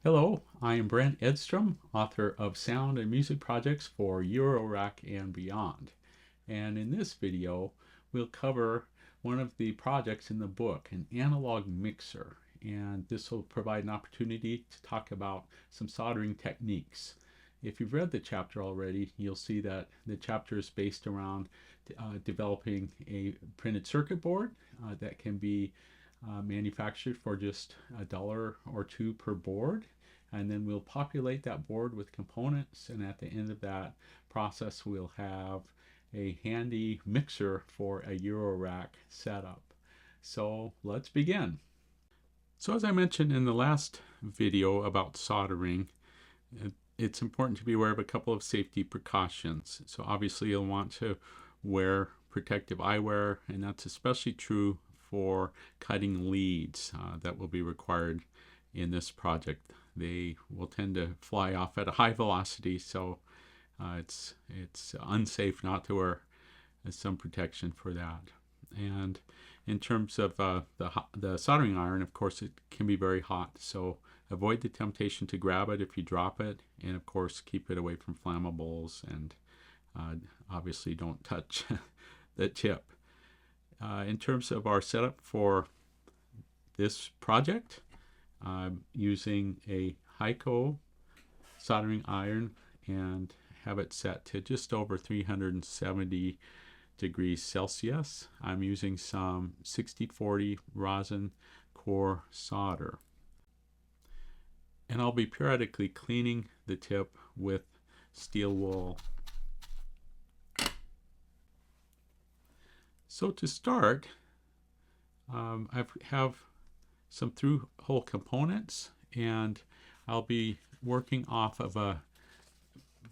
Hello, I am Brent Edstrom, author of sound and music projects for Eurorack and Beyond. And in this video, we'll cover one of the projects in the book, an analog mixer. And this will provide an opportunity to talk about some soldering techniques. If you've read the chapter already, you'll see that the chapter is based around developing a printed circuit board that can be manufactured for just $1 or $2 per board, and then we'll populate that board with components, and at the end of that process we'll have a handy mixer for a Eurorack setup. So let's begin. So as I mentioned in the last video about soldering, it's important to be aware of a couple of safety precautions. So obviously you'll want to wear protective eyewear, and that's especially true for cutting leads that will be required in this project. They will tend to fly off at a high velocity, so it's unsafe not to wear some protection for that. And in terms of the soldering iron, of course, it can be very hot, so avoid the temptation to grab it if you drop it, and of course keep it away from flammables, and obviously don't touch the tip. In terms of our setup for this project, I'm using a Heiko soldering iron and have it set to just over 370 degrees Celsius. I'm using some 6040 rosin core solder. And I'll be periodically cleaning the tip with steel wool. So to start, I have some through-hole components, and I'll be working off of a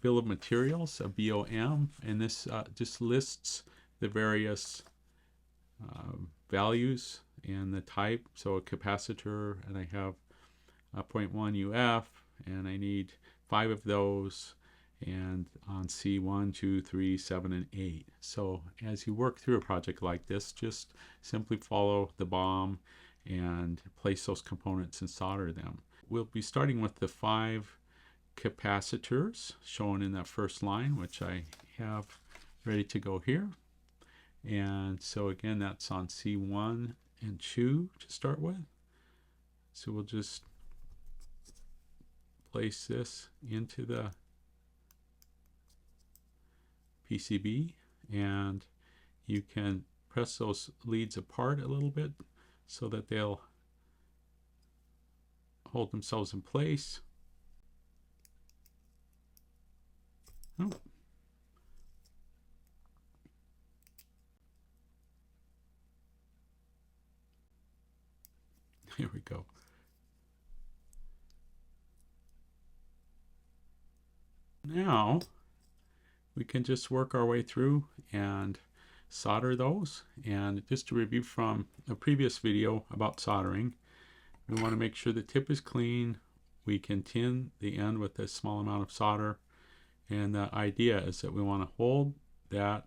bill of materials, a BOM, and this just lists the various values and the type. So a capacitor, and I have a 0.1 UF, and I need 5 of those, and on C1, 2, 3, 7, and 8. So as you work through a project like this, just simply follow the BOM and place those components and solder them. We'll be starting with the 5 capacitors shown in that first line, which I have ready to go here. And so again, that's on C1 and 2 to start with. So we'll just place this into the PCB, and you can press those leads apart a little bit so that they'll hold themselves in place. Oh. Here we go. Now we can just work our way through and solder those. And just to review from a previous video about soldering, we want to make sure the tip is clean. We can tin the end with a small amount of solder, and the idea is that we want to hold that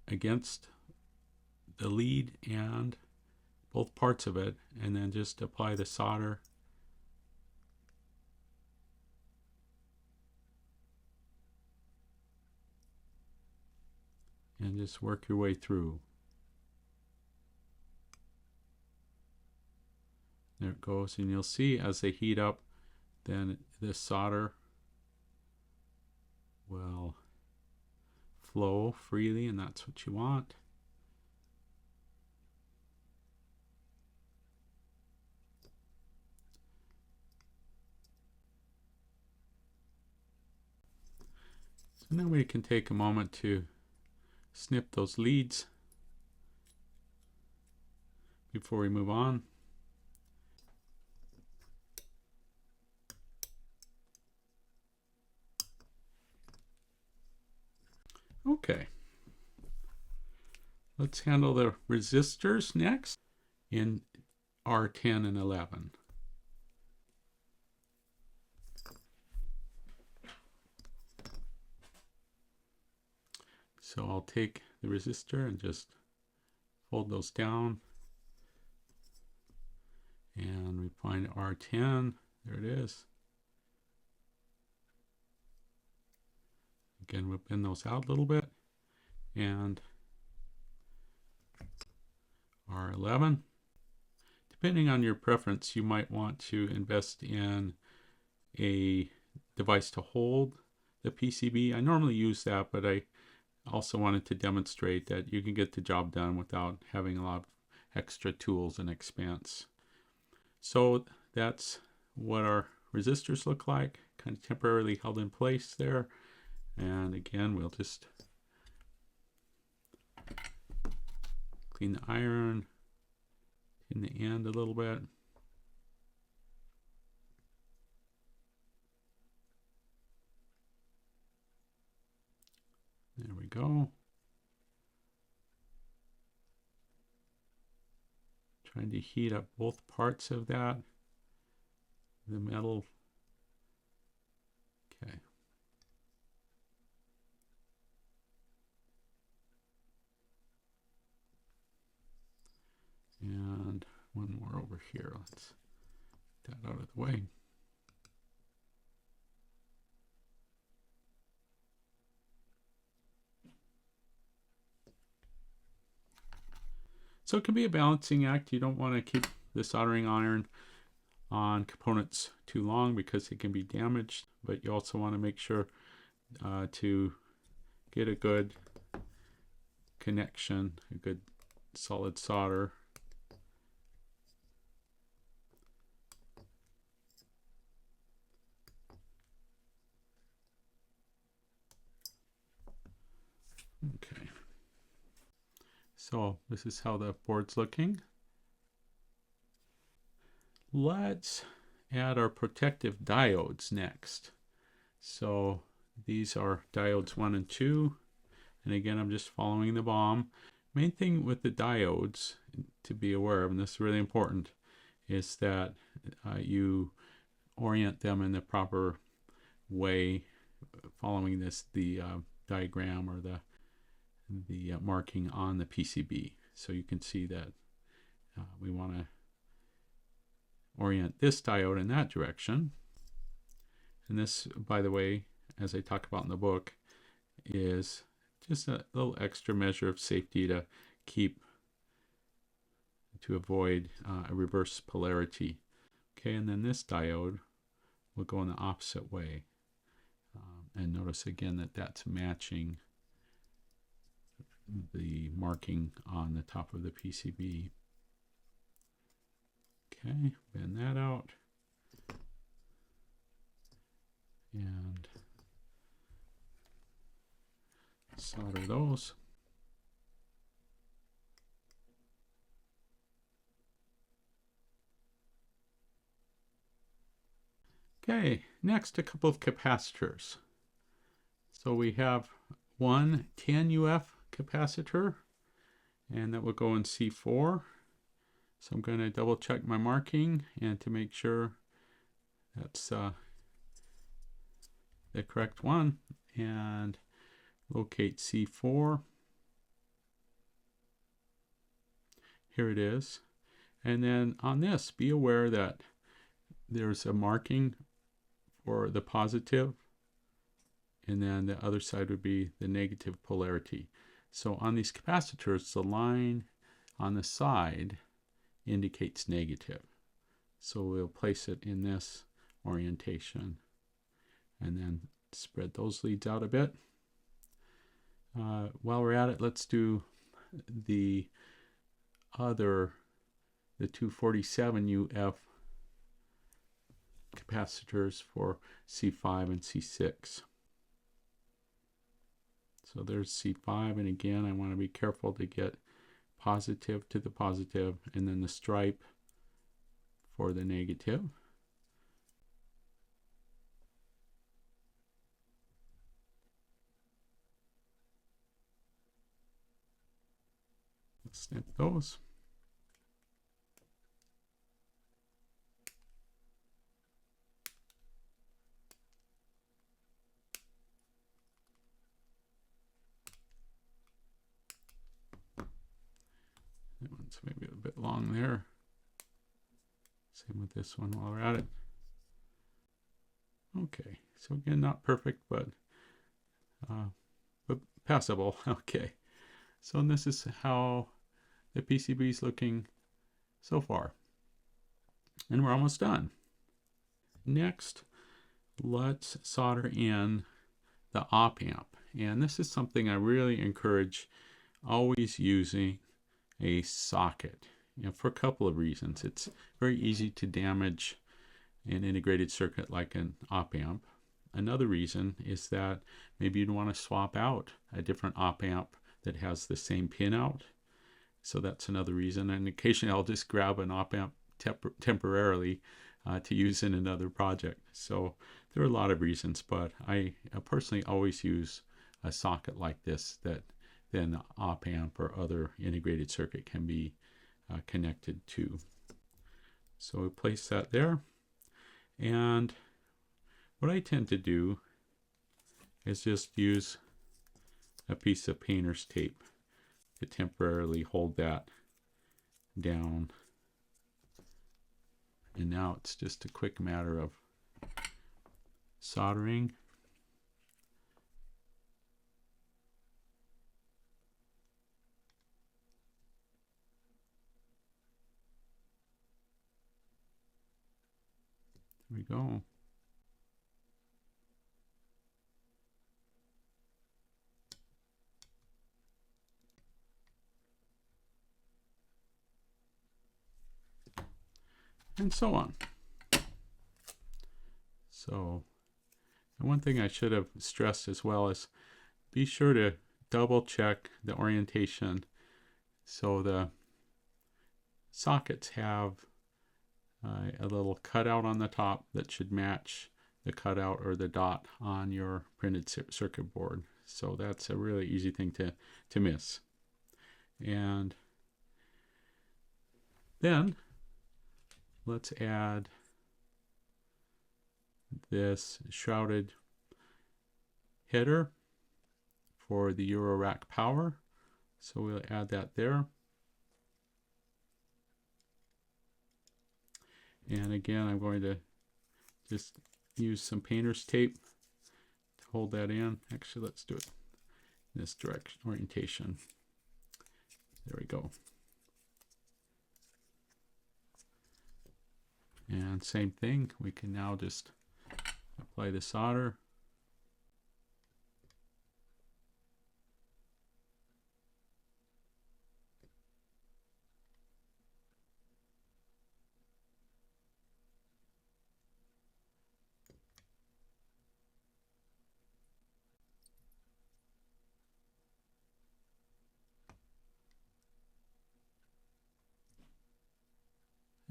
against the lead and both parts of it, and then just apply the solder and just work your way through. There it goes, and you'll see as they heat up, then this solder will flow freely, and that's what you want. So now we can take a moment to snip those leads before we move on. Okay, let's handle the resistors next in R10 and 11. So I'll take the resistor and just fold those down, and we find R10 There it is. Again, we'll bend those out a little bit. And R11. Depending on your preference, you might want to invest in a device to hold the PCB. I normally use that, but I also wanted to demonstrate that you can get the job done without having a lot of extra tools and expense. So that's what our resistors look like, kind of temporarily held in place there. And again, we'll just clean the iron in the end a little bit. There we go. Trying to heat up both parts of that, the metal. Okay. And one more over here. Let's get that out of the way. So it can be a balancing act. You don't want to keep the soldering iron on components too long because it can be damaged, but you also want to make sure to get a good connection, a good solid solder. Okay. So this is how the board's looking. Let's add our protective diodes next. So these are diodes 1 and 2. And again, I'm just following the BOM. Main thing with the diodes to be aware of, and this is really important, is that you orient them in the proper way, following the diagram or the marking on the PCB. So you can see that we want to orient this diode in that direction. And this, by the way, as I talk about in the book, is just a little extra measure of safety to avoid a reverse polarity. Okay, and then this diode will go in the opposite way. And notice again that that's matching the marking on the top of the PCB. Okay, bend that out. And solder those. Okay, next a couple of capacitors. So we have one 10 UF capacitor, and that will go in C4. So I'm going to double check my marking and to make sure that's the correct one, and locate C4. Here it is. And then on this, be aware that there's a marking for the positive, and then the other side would be the negative polarity. So on these capacitors, the line on the side indicates negative. So we'll place it in this orientation and then spread those leads out a bit. While we're at it, let's do the 247 UF capacitors for C5 and C6. So there's C5, and again, I want to be careful to get positive to the positive, and then the stripe for the negative. Let's snip those. That one's maybe a bit long there. Same with this one while we're at it. Okay, so again, not perfect, but passable. Okay, so this is how the PCB is looking so far, and we're almost done. Next, let's solder in the op amp, and this is something I really encourage always using a socket, for a couple of reasons. It's very easy to damage an integrated circuit like an op amp. Another reason is that maybe you'd want to swap out a different op amp that has the same pin out. So that's another reason. And occasionally I'll just grab an op amp temporarily to use in another project. So there are a lot of reasons, but I personally always use a socket like this that then op amp or other integrated circuit can be connected to. So we place that there. And what I tend to do is just use a piece of painter's tape to temporarily hold that down. And now it's just a quick matter of soldering. There we go. And so on. So, and one thing I should have stressed as well is be sure to double check the orientation. So the sockets have a little cutout on the top that should match the cutout or the dot on your printed circuit board. So that's a really easy thing to miss. And then let's add this shrouded header for the Eurorack power. So we'll add that there. And again, I'm going to just use some painter's tape to hold that in. Actually, let's do it in this direction, orientation. There we go. And same thing, we can now just apply the solder.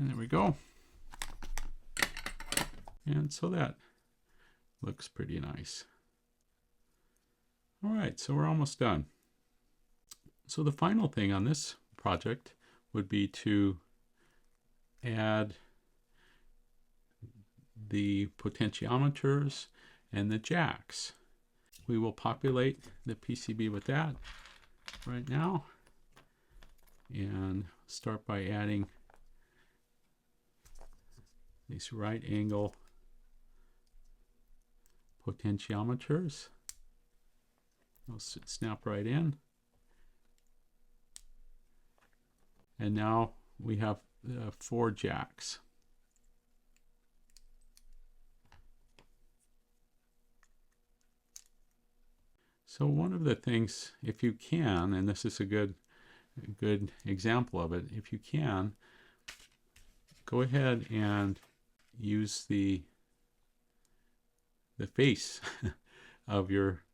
And there we go. And so that looks pretty nice. All right, so we're almost done. So the final thing on this project would be to add the potentiometers and the jacks. We will populate the PCB with that right now and start by adding these right angle potentiometers. They'll snap right in. And now we have 4 jacks. So one of the things, if you can, and this is a good example of it, if you can, go ahead and use the face of your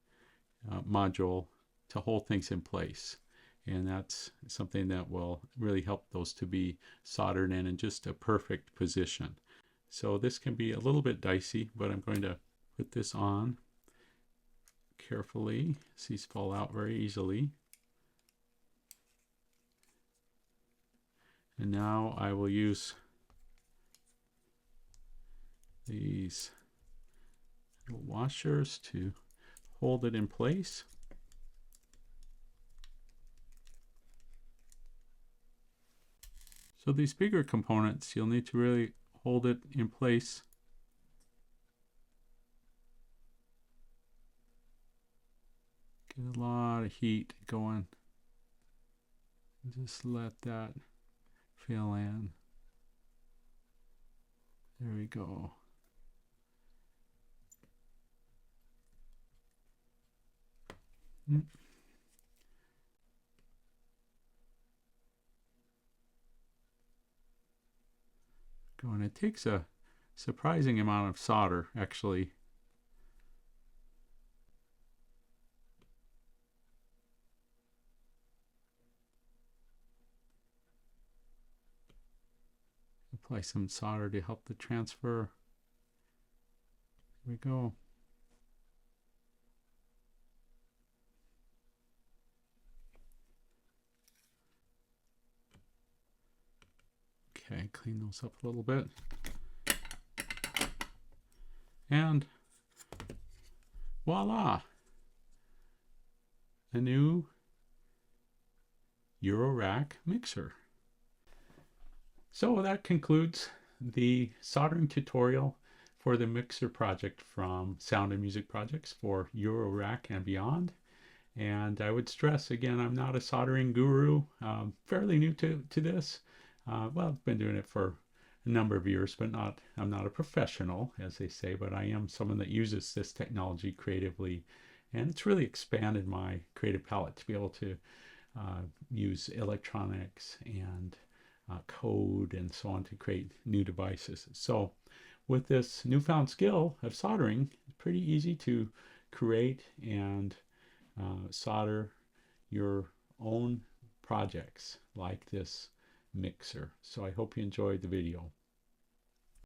module to hold things in place. And that's something that will really help those to be soldered in just a perfect position. So this can be a little bit dicey, but I'm going to put this on carefully. These fall out very easily. And now I will use these little washers to hold it in place. So these bigger components, you'll need to really hold it in place Get a lot of heat going. Just let that fill in. There we go. Going. It takes a surprising amount of solder, actually. Apply some solder to help the transfer. Here we go. Okay, clean those up a little bit. And voila! A new Eurorack mixer. So that concludes the soldering tutorial for the mixer project from Sound and Music Projects for Eurorack and Beyond. And I would stress again, I'm not a soldering guru, fairly new to this. Well, I've been doing it for a number of years, but I'm not a professional, as they say, but I am someone that uses this technology creatively. And it's really expanded my creative palette to be able to use electronics and code and so on to create new devices. So with this newfound skill of soldering, it's pretty easy to create and solder your own projects like this mixer. So I hope you enjoyed the video.